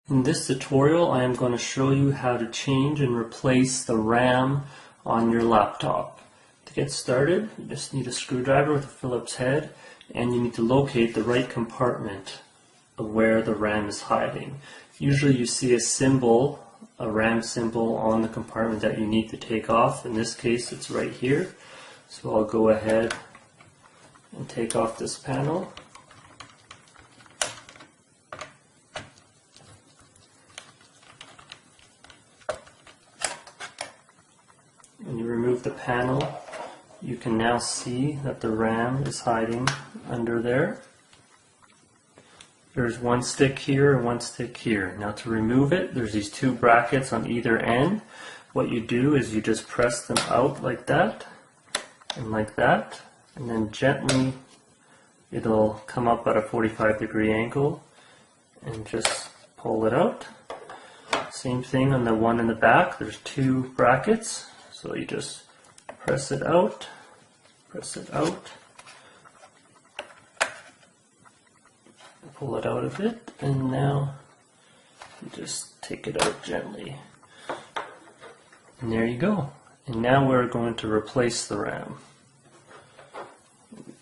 In this tutorial, I am going to show you how to change and replace the RAM on your laptop. To get started, you just need a screwdriver with a Phillips head, and you need to locate the right compartment of where the RAM is hiding. Usually you see a symbol, a RAM symbol, on the compartment that you need to take off. In this case, it's right here. So I'll go ahead and take off this panel. When you remove the panel, you can now see that the RAM is hiding under there. There's one stick here and one stick here. Now to remove it, there's these two brackets on either end. What you do is you just press them out like that, and then gently it'll come up at a 45-degree angle, and just pull it out. Same thing on the one in the back, there's two brackets. So you just press it out, pull it out of it, and now you just take it out gently. And there you go. And now we're going to replace the RAM.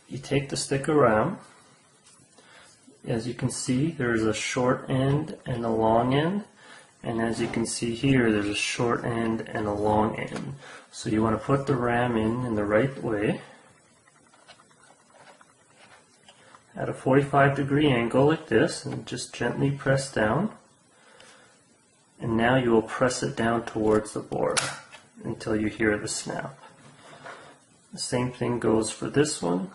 You take the stick of RAM. As you can see, there's a short end and a long end. And as you can see here, there's a short end and a long end. So you want to put the RAM in the right way at a 45-degree angle like this, and just gently press down. And now you will press it down towards the board until you hear the snap. The same thing goes for this one.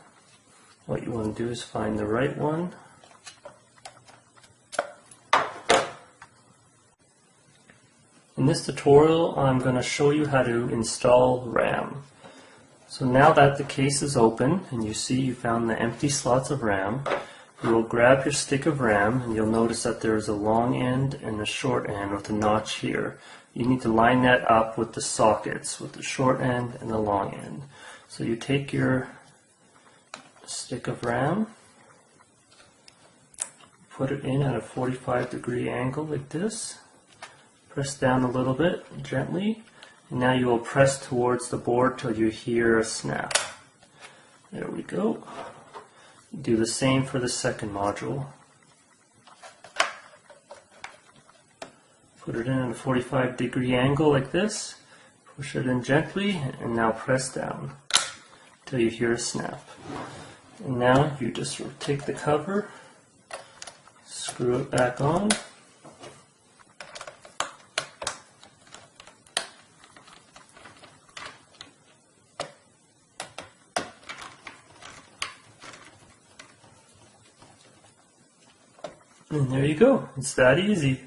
What you want to do is find the right one. In this tutorial, I'm going to show you how to install RAM. So now that the case is open and you see you found the empty slots of RAM, you will grab your stick of RAM, and you'll notice that there is a long end and a short end with a notch here. You need to line that up with the sockets, with the short end and the long end. So you take your stick of RAM, put it in at a 45-degree angle like this. Press down a little bit, gently, and now you will press towards the board till you hear a snap. There we go. Do the same for the second module. Put it in at a 45-degree angle like this, push it in gently, and now press down till you hear a snap. And now you just take the cover, screw it back on. And there you go. It's that easy.